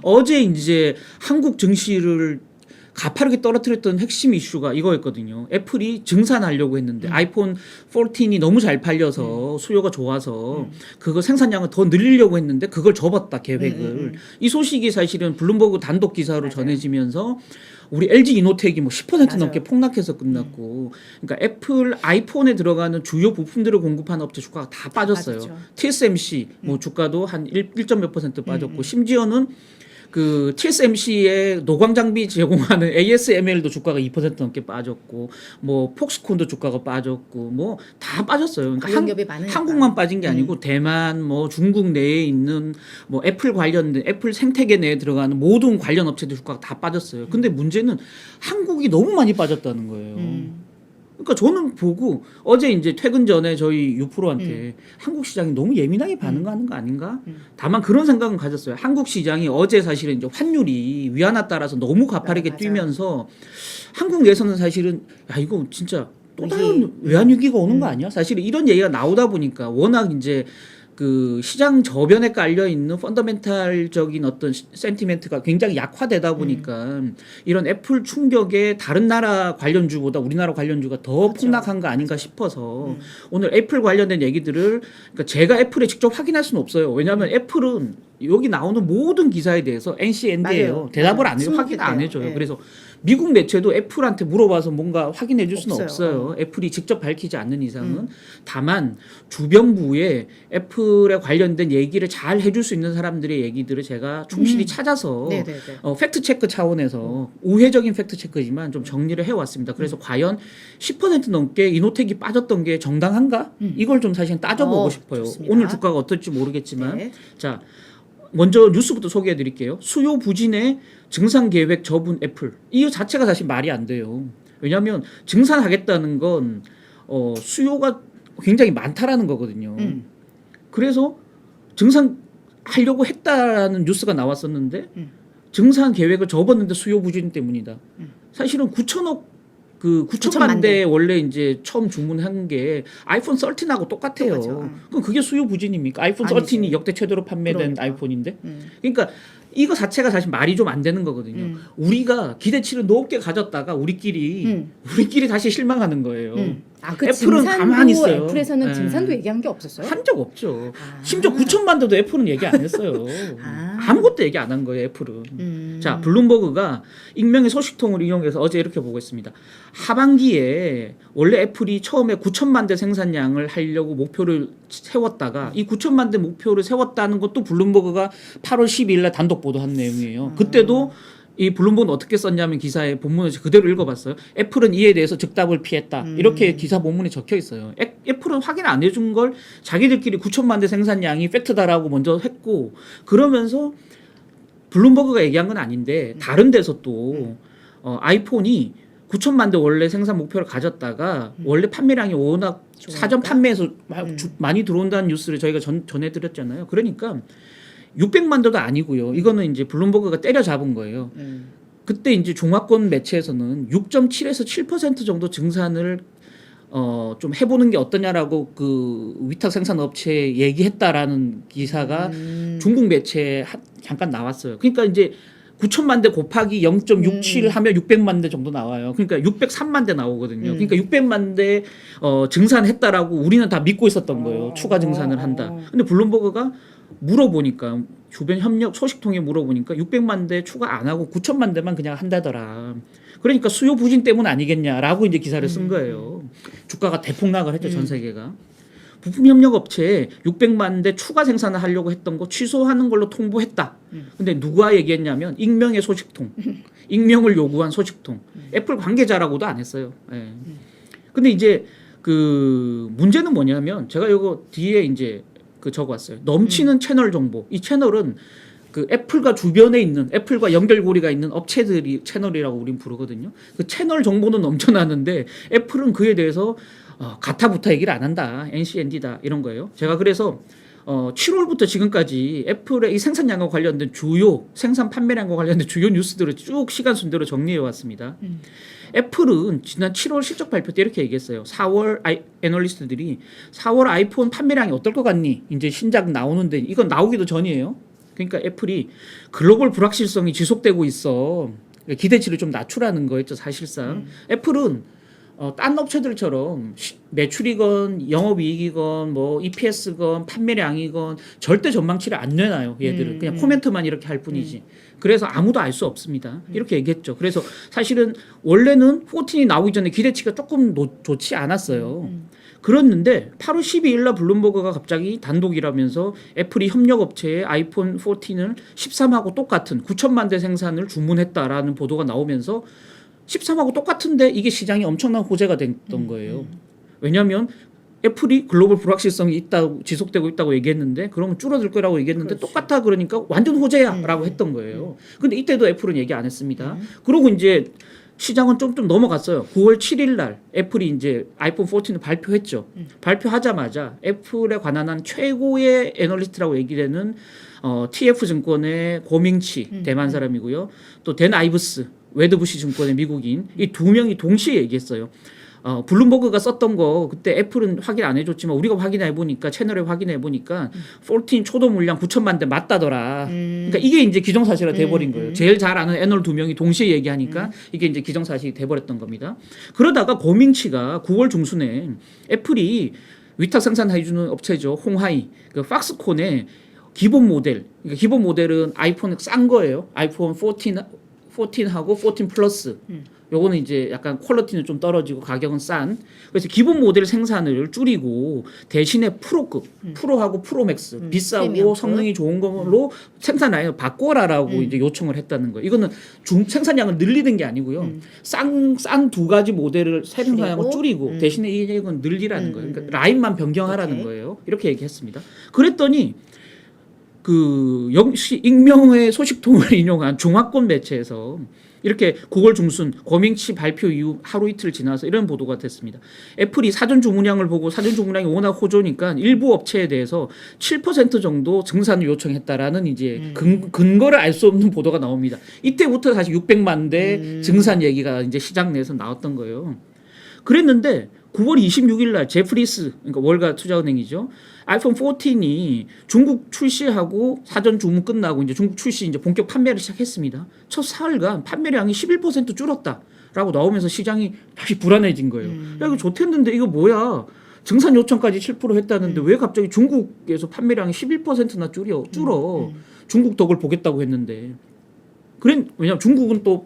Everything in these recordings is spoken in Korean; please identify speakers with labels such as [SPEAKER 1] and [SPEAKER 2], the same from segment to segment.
[SPEAKER 1] 어제 이제 한국 증시를 가파르게 떨어뜨렸던 핵심 이슈가 이거였거든요. 애플이 증산하려고 했는데 아이폰 14이 너무 잘 팔려서 수요가 좋아서 그거 생산량을 더 늘리려고 했는데 그걸 접었다 계획을. 이 소식이 사실은 블룸버그 단독 기사로
[SPEAKER 2] 맞아요.
[SPEAKER 1] 전해지면서 우리 LG 이노텍이 뭐 10%
[SPEAKER 2] 맞아요.
[SPEAKER 1] 넘게 폭락해서 끝났고, 그러니까 애플 아이폰에 들어가는 주요 부품들을 공급하는 업체 주가가 다 빠졌어요.
[SPEAKER 2] 맞았죠.
[SPEAKER 1] TSMC 뭐 주가도 한 1점 몇 퍼센트 빠졌고, 심지어는 그 TSMC의 노광 장비 제공하는 ASML도 주가가 2% 넘게 빠졌고, 뭐 폭스콘도 주가가 빠졌고, 뭐 다 빠졌어요. 그러니까
[SPEAKER 2] 관련기업이 많으니까.
[SPEAKER 1] 한국만 빠진 게 아니고 대만, 뭐 중국 내에 있는 뭐 애플 관련된 애플 생태계 내에 들어가는 모든 관련 업체들 주가가 다 빠졌어요. 근데 문제는 한국이 너무 많이 빠졌다는 거예요. 그러니까 저는 보고 어제 이제 퇴근 전에 저희 유프로한테 한국 시장이 너무 예민하게 반응하는 거 아닌가? 다만 그런 생각은 가졌어요. 한국 시장이 어제 사실은 이제 환율이 위안화 따라서 너무 가파르게
[SPEAKER 2] 맞아.
[SPEAKER 1] 뛰면서 한국 내에서는 사실은 야 이거 진짜 또 다른 외환 위기가 오는 거 아니야? 사실 이런 얘기가 나오다 보니까 워낙 이제 그 시장 저변에 깔려 있는 펀더멘탈적인 어떤 센티멘트가 굉장히 약화되다 보니까 이런 애플 충격에 다른 나라 관련주보다 우리나라 관련주가 더
[SPEAKER 2] 맞죠.
[SPEAKER 1] 폭락한 거 아닌가 싶어서 오늘 애플 관련된 얘기들을, 그러니까 제가 애플에 직접 확인할 수는 없어요. 왜냐하면 애플은 여기 나오는 모든 기사에 대해서 NCND예요.
[SPEAKER 2] 맞아요.
[SPEAKER 1] 대답을 안 해요. 확인 안 해줘요. 그래서 미국 매체도 애플한테 물어봐서 뭔가 확인해 줄 수는 없어요. 애플이 직접 밝히지 않는 이상은. 다만 주변부에 애플에 관련된 얘기를 잘 해줄 수 있는 사람들의 얘기들을 제가 충실히 찾아서 팩트 체크 차원에서 우회적인 팩트 체크지만 좀 정리를 해왔습니다. 그래서 과연 10% 넘게 이노텍이 빠졌던 게 정당한가? 이걸 좀 사실 따져보고 싶어요.
[SPEAKER 2] 좋습니다.
[SPEAKER 1] 오늘 주가가 어떨지 모르겠지만. 자, 먼저 뉴스부터 소개해 드릴게요. 수요 부진에 증산 계획 접은 애플. 이 자체가 사실 말이 안 돼요. 왜냐하면 증산하겠다는 건 수요가 굉장히 많다라는 거거든요. 그래서 증산하려고 했다라는 뉴스가 나왔었는데 증산 계획을 접었는데 수요 부진 때문이다. 사실은 9천억 그 9천만 대 원래 이제 처음 주문한 게 아이폰 13하고 똑같아요. 그럼 그게 수요 부진입니까? 아이폰 13이 역대 최대로 판매된 아이폰인데. 그러니까 이거 자체가 사실 말이 좀 안 되는 거거든요. 우리가 기대치를 높게 가졌다가 우리끼리 다시 실망하는 거예요.
[SPEAKER 2] 그
[SPEAKER 1] 애플은 가만히 있어요.
[SPEAKER 2] 애플에서는 증산도 얘기한 게 없었어요?
[SPEAKER 1] 한 적 없죠. 심지어 9천만 대도 애플은 얘기 안 했어요. 아무것도 얘기 안 한 거예요, 애플은. 자, 블룸버그가 익명의 소식통을 이용해서 어제 이렇게 보고 있습니다. 하반기에 원래 애플이 처음에 9천만 대 생산량을 하려고 목표를 세웠다가 이 9천만 대 목표를 세웠다는 것도 블룸버그가 8월 12일 날 단독 보도한 내용이에요. 그때도 이 블룸버그는 어떻게 썼냐면 기사의 본문을 그대로 읽어봤어요. 애플은 이에 대해서 즉답을 피했다. 이렇게 기사 본문에 적혀 있어요. 애플은 확인 안 해준 걸 자기들끼리 9천만 대 생산량이 팩트다라고 먼저 했고, 그러면서 블룸버그가 얘기한 건 아닌데 다른 데서 또 아이폰이 9천만 대 원래 생산 목표를 가졌다가 원래 판매량이 워낙 사전 판매에서 많이 들어온다는 뉴스를 저희가 전해드렸잖아요. 그러니까 600만 대도 아니고요. 이거는 이제 블룸버그가 때려잡은 거예요. 그때 이제 종합권 매체에서는 6.7에서 7% 정도 증산을 좀 해보는 게 어떠냐라고 그 위탁 생산 업체에 얘기했다라는 기사가 중국 매체에 잠깐 나왔어요. 그러니까 이제 9천만 대 곱하기 0.67 하면 600만 대 정도 나와요. 그러니까 603만 대 나오거든요. 그러니까 600만 대 증산했다라고 우리는 다 믿고 있었던 거예요. 추가 증산을 한다. 근데 블룸버그가 물어보니까 주변 협력 소식통에 물어보니까 600만 대 추가 안 하고 9천만 대만 그냥 한다더라. 그러니까 수요 부진 때문 아니겠냐라고 이제 기사를 쓴 거예요. 주가가 대폭락을 했죠, 전 세계가. 부품 협력 업체에 600만 대 추가 생산을 하려고 했던 거 취소하는 걸로 통보했다. 근데 누가 얘기했냐면 익명의 소식통. 익명을 요구한 소식통. 애플 관계자라고도 안 했어요. 예. 근데 이제 그 문제는 뭐냐면 제가 이거 뒤에 이제 그 적어왔어요. 넘치는 채널 정보. 이 채널은 그 애플과 주변에 있는 애플과 연결고리가 있는 업체들이 채널이라고 우린 부르거든요. 그 채널 정보는 넘쳐나는데 애플은 그에 대해서 가타부타 얘기를 안 한다. NCND다 이런 거예요. 제가 그래서 7월부터 지금까지 애플의 이 생산량과 관련된 주요 생산 판매량과 관련된 주요 뉴스들을 쭉 시간 순대로 정리해 왔습니다. 애플은 지난 7월 실적 발표 때 이렇게 얘기했어요. 4월 애널리스트들이 4월 아이폰 판매량이 어떨 것 같니? 이제 신작 나오는데 이건 나오기도 전이에요. 그러니까 애플이 글로벌 불확실성이 지속되고 있어. 기대치를 좀 낮추라는 거였죠, 사실상. 애플은 딴 업체들처럼 매출이건 영업이익이건 뭐 EPS건 판매량이건 절대 전망치를 안 내놔요. 얘들은 그냥 코멘트만 이렇게 할 뿐이지. 그래서 아무도 알 수 없습니다. 이렇게 얘기했죠. 그래서 사실은 원래는 14이 나오기 전에 기대치가 조금 좋지 않았어요. 그랬는데 8월 12일 날 블룸버그가 갑자기 단독이라면서 애플이 협력업체에 아이폰 14을 13하고 똑같은 9천만 대 생산을 주문했다라는 보도가 나오면서 13하고 똑같은데 이게 시장이 엄청난 호재가 됐던 거예요. 왜냐하면 애플이 글로벌 불확실성이 있다고 지속되고 있다고 얘기했는데 그러면 줄어들 거라고 얘기했는데
[SPEAKER 2] 그렇지.
[SPEAKER 1] 똑같아 그러니까 완전 호재야라고 했던 거예요. 근데 이때도 애플은 얘기 안 했습니다. 그리고 이제 시장은 좀 넘어갔어요. 9월 7일 날 애플이 이제 아이폰 14를 발표했죠. 발표하자마자 애플에 관한 한 최고의 애널리스트라고 얘기되는 TF 증권의 고밍치 대만 사람이고요. 또 댄 아이브스 웨드부시 증권의 미국인 이 두 명이 동시에 얘기했어요. 블룸버그가 썼던 거 그때 애플은 확인 안 해줬지만 우리가 확인해 보니까 채널에 확인해 보니까 14 초도 물량 9천만 대 맞다더라. 그러니까 이게 이제 기정사실화 돼버린 거예요. 제일 잘 아는 애널 두 명이 동시에 얘기하니까 이게 이제 기정사실이 돼버렸던 겁니다. 그러다가 고밍치가 9월 중순에 애플이 위탁 생산해주는 업체죠. 홍하이 그 팍스콘의 기본 모델, 그러니까 기본 모델은 아이폰 싼 거예요. 아이폰 14하고 14 플러스. 요거는 이제 약간 퀄리티는 좀 떨어지고 가격은 싼. 그래서 기본 모델 생산을 줄이고 대신에 프로급, 프로하고 프로맥스 비싸고
[SPEAKER 2] 프리미엄급.
[SPEAKER 1] 성능이 좋은 걸로 생산 라인을 바꿔라라고 이제 요청을 했다는 거예요. 이거는 생산량을 늘리는 게 아니고요. 싼 두 가지 모델을 생산량을 줄이고 대신에 이건 늘리라는 거예요. 그러니까 라인만 변경하라는
[SPEAKER 2] 오케이.
[SPEAKER 1] 거예요. 이렇게 얘기했습니다. 그랬더니 그 역시 익명의 소식통을 인용한 중화권 매체에서 이렇게 9월 중순 고밍치 발표 이후 하루 이틀 지나서 이런 보도가 됐습니다. 애플이 사전 주문량을 보고 사전 주문량이 워낙 호조니까 일부 업체에 대해서 7% 정도 증산을 요청했다라는 이제 근거를 알 수 없는 보도가 나옵니다. 이때부터 사실 600만 대 증산 얘기가 이제 시장 내에서 나왔던 거예요. 그랬는데 9월 26일 날 제프리스 그러니까 월가 투자은행이죠. 아이폰 14이 중국 출시하고 사전 주문 끝나고 이제 중국 출시 이제 본격 판매를 시작했습니다. 첫 사흘간 판매량이 11% 줄었다라고 나오면서 시장이 다시 불안해진 거예요. 야 이거 좋댔는데 이거 뭐야? 증산 요청까지 7% 했다는데 왜 갑자기 중국에서 판매량이 11%나 줄어? 중국 덕을 보겠다고 했는데. 왜냐면 중국은 또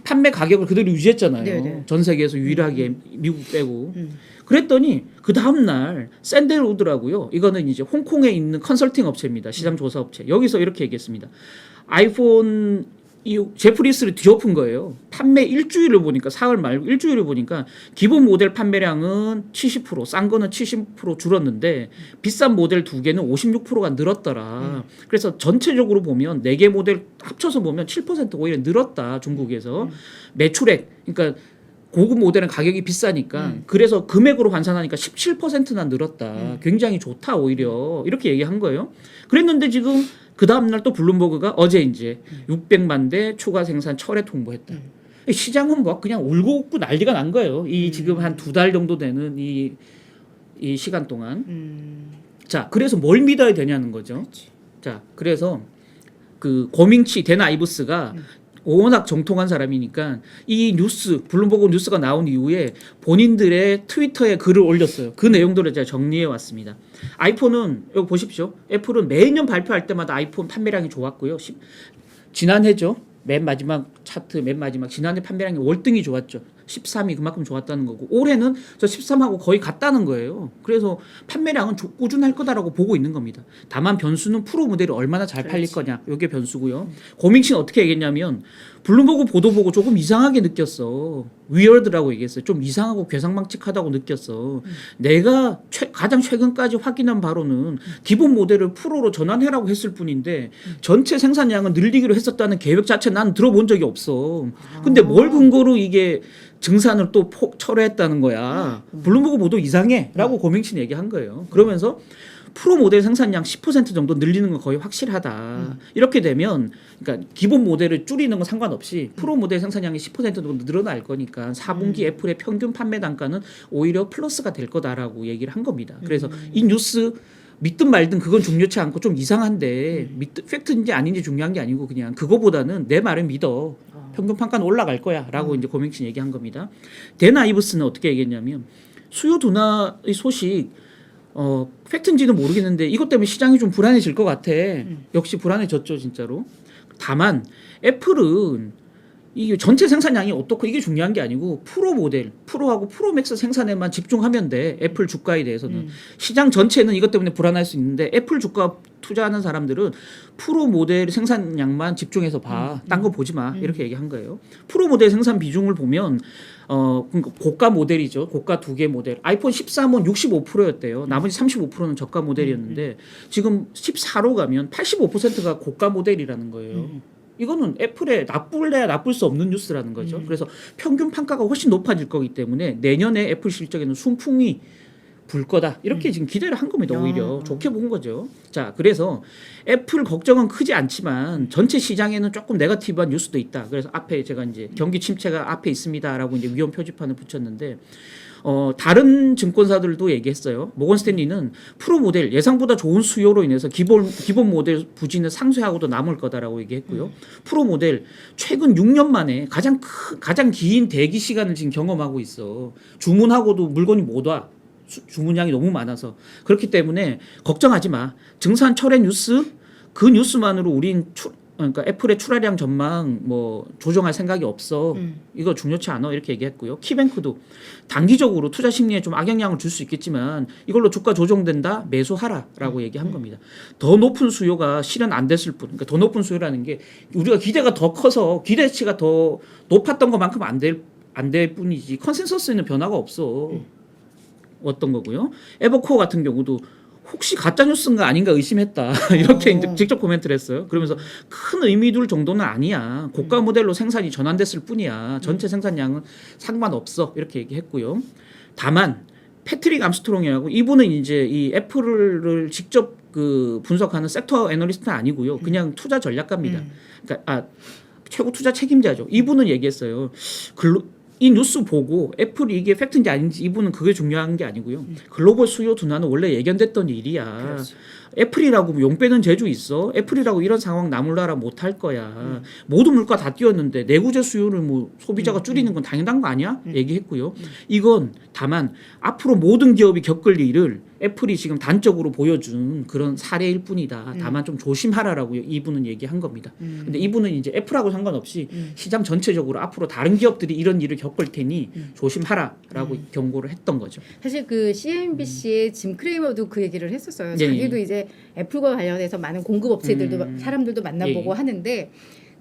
[SPEAKER 1] 판매 가격을 그대로 유지했잖아요.
[SPEAKER 2] 네네.
[SPEAKER 1] 전 세계에서 유일하게 미국 빼고. 그랬더니 그 다음 날 샌델우드라고요. 이거는 이제 홍콩에 있는 컨설팅 업체입니다. 시장 조사 업체. 여기서 이렇게 얘기했습니다. 아이폰 제프리스를 뒤엎은 거예요. 판매 일주일을 보니까 사흘 말고 일주일을 보니까 기본 모델 판매량은 70%, 싼 거는 70% 줄었는데 비싼 모델 두 개는 56%가 늘었더라. 그래서 전체적으로 보면 4개 모델 합쳐서 보면 7% 오히려 늘었다. 중국에서. 매출액 그러니까 고급 모델은 가격이 비싸니까 그래서 금액으로 환산하니까 17%나 늘었다. 굉장히 좋다 오히려 이렇게 얘기한 거예요. 그랬는데 지금 그 다음날 또 블룸버그가 어제 이제 600만 대 추가 생산 철회 통보했다. 시장은 뭐 그냥 울고 웃고 난리가 난 거예요. 이 지금 한 2달 정도 되는 이 시간 동안. 자, 그래서 뭘 믿어야 되냐는 거죠.
[SPEAKER 2] 그렇지.
[SPEAKER 1] 자, 그래서 그 고밍치 댄 아이브스가 워낙 정통한 사람이니까 이 뉴스 블룸버그 뉴스가 나온 이후에 본인들의 트위터에 글을 올렸어요. 그 내용들을 제가 정리해 왔습니다. 아이폰은 여기 보십시오. 애플은 매년 발표할 때마다 아이폰 판매량이 좋았고요. 지난해죠. 맨 마지막 차트 맨 마지막 지난해 판매량이 월등히 좋았죠. 13이 그만큼 좋았다는 거고 올해는 저 13하고 거의 같다는 거예요. 그래서 판매량은 꾸준할 거다라고 보고 있는 겁니다. 다만 변수는 프로 모델이 얼마나 잘 팔릴 거냐. 이게 변수고요. 고밍치는 어떻게 얘기했냐면 블룸버그 보도 보고 조금 이상하게 느꼈어. 위어드라고 얘기했어요. 좀 이상하고 괴상망측하다고 느꼈어. 내가 가장 최근까지 확인한 바로는 기본 모델을 프로로 전환해라고 했을 뿐인데 전체 생산량을 늘리기로 했었다는 계획 자체 난 들어본 적이 없어. 근데 뭘 근거로 이게 증산을 또 철회했다는 거야. 블룸버그 보도 이상해라고 고밍치는 얘기한 거예요. 그러면서 프로 모델 생산량 10% 정도 늘리는 건 거의 확실하다. 이렇게 되면 그러니까 기본 모델을 줄이는 건 상관없이 프로 모델 생산량이 10% 정도 늘어날 거니까 4분기 애플의 평균 판매 단가는 오히려 플러스가 될 거다라고 얘기를 한 겁니다. 그래서 이 뉴스 믿든 말든 그건 중요치 않고 좀 이상한데 팩트인지 아닌지 중요한 게 아니고 그냥 그거보다는 내 말을 믿어. 평균 판가는 올라갈 거야라고 이제 고명신 얘기한 겁니다. 데나이브스는 어떻게 얘기했냐면 수요 둔화의 소식 팩트인지는 모르겠는데 이것 때문에 시장이 좀 불안해질 것 같아. 역시 불안해졌죠 진짜로. 다만 애플은 이게 전체 생산량이 어떻고 이게 중요한 게 아니고 프로 모델, 프로하고 프로맥스 생산에만 집중하면 돼. 애플 주가에 대해서는. 시장 전체는 이것 때문에 불안할 수 있는데 애플 주가 투자하는 사람들은 프로 모델 생산량만 집중해서 봐. 딴 거 보지 마. 이렇게 얘기한 거예요. 프로 모델 생산 비중을 보면 그러니까 고가 모델이죠. 고가 두 개 모델. 아이폰 13은 65%였대요. 나머지 35%는 저가 모델이었는데 지금 14로 가면 85%가 고가 모델이라는 거예요. 이거는 애플에 나쁠래야 나쁠 수 없는 뉴스라는 거죠. 그래서 평균 판가가 훨씬 높아질 거기 때문에 내년에 애플 실적에는 순풍이 불 거다. 이렇게 지금 기대를 한 겁니다. 오히려 좋게 본 거죠. 자, 그래서 애플 걱정은 크지 않지만 전체 시장에는 조금 네거티브한 뉴스도 있다. 그래서 앞에 제가 이제 경기 침체가 앞에 있습니다라고 이제 위험 표지판을 붙였는데 다른 증권사들도 얘기했어요. 모건 스탠리는 프로 모델 예상보다 좋은 수요로 인해서 기본 모델 부진은 상쇄하고도 남을 거다라고 얘기했고요. 프로 모델 최근 6년 만에 가장 긴 대기 시간을 지금 경험하고 있어. 주문하고도 물건이 못 와. 주문량이 너무 많아서 그렇기 때문에 걱정하지 마. 증산 철회 뉴스 그 뉴스만으로 우린 그러니까 애플의 출하량 전망 뭐 조정할 생각이 없어. 이거 중요치 않아 이렇게 얘기했고요. 키뱅크도 단기적으로 투자 심리에 좀 악영향을 줄 수 있겠지만 이걸로 주가 조정된다 매수하라라고 얘기한 겁니다. 더 높은 수요가 실현 안 됐을 뿐. 그러니까 더 높은 수요라는 게 우리가 기대가 더 커서 기대치가 더 높았던 것만큼 안 될 뿐이지 컨센서스에는 변화가 없어. 어떤 거고요. 에버코어 같은 경우도 혹시 가짜 뉴스인가 아닌가 의심했다 이렇게 이제 직접 코멘트를 했어요. 그러면서 큰 의미 둘 정도는 아니야. 고가 모델로 생산이 전환됐을 뿐이야. 전체 생산량은 상관없어 이렇게 얘기했고요. 다만 패트릭 암스트롱이라고 이분은 이제 이 애플을 직접 그 분석하는 섹터 애널리스트는 아니고요. 그냥 투자 전략가입니다. 그러니까 최고 투자 책임자죠. 이분은 얘기했어요. 이 뉴스 보고 애플이 이게 팩트인지 아닌지 이분은 그게 중요한 게 아니고요. 글로벌 수요 둔화는 원래 예견됐던 일이야. 그렇지. 애플이라고 용 빼는 재주 있어. 애플이라고 이런 상황 나몰라라 못할 거야. 모든 물가 다 뛰었는데 내구재 수요를 뭐 소비자가 줄이는 건 당연한 거 아니야? 얘기했고요. 이건 다만 앞으로 모든 기업이 겪을 일을 애플이 지금 단적으로 보여준 그런 사례일 뿐이다. 다만 좀 조심하라라고 이분은 얘기한 겁니다. 근데 이분은 이제 애플하고 상관없이 시장 전체적으로 앞으로 다른 기업들이 이런 일을 겪을 테니 조심하라라고 경고를 했던 거죠.
[SPEAKER 2] 사실 그 CNBC의 짐 크레이머도 그 얘기를 했었어요.
[SPEAKER 1] 예.
[SPEAKER 2] 자기도 이제 애플과 관련해서 많은 공급 업체들도 사람들도 만나보고 하는데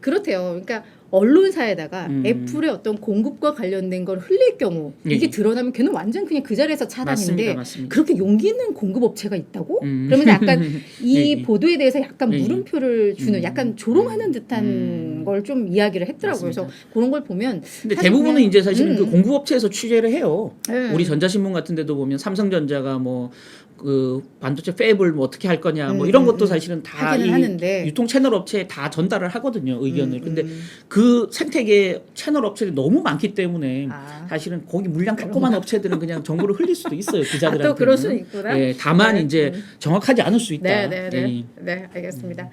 [SPEAKER 2] 그렇대요. 그러니까 언론사에다가 애플의 어떤 공급과 관련된 걸 흘릴 경우 이게 드러나면 걔는 완전 그냥 그 자리에서 차단인데
[SPEAKER 1] 맞습니다.
[SPEAKER 2] 그렇게 용기 있는 공급 업체가 있다고? 그러면 약간 이 보도에 대해서 약간 물음표를 주는 약간 조롱하는 듯한 걸 좀 이야기를 했더라고요.
[SPEAKER 1] 맞습니다.
[SPEAKER 2] 그래서 그런 걸 보면
[SPEAKER 1] 근데 대부분은 이제 사실은 그 공급업체에서 취재를 해요.
[SPEAKER 2] 네.
[SPEAKER 1] 우리 전자신문 같은 데도 보면 삼성전자가 뭐 그 반도체 팹을 뭐 어떻게 할 거냐 뭐 이런 것도 사실은 다 이
[SPEAKER 2] 하는데.
[SPEAKER 1] 유통 채널 업체에 다 전달을 하거든요 의견을. 근데 그 생태계 채널 업체들이 너무 많기 때문에 사실은 거기 물량 조그만 업체들은 그냥 정보를 흘릴 수도 있어요 기자들한테.
[SPEAKER 2] 또 그럴 수는 있구나.
[SPEAKER 1] 예, 다만 이제 정확하지 않을 수 있다.
[SPEAKER 2] 네, 알겠습니다.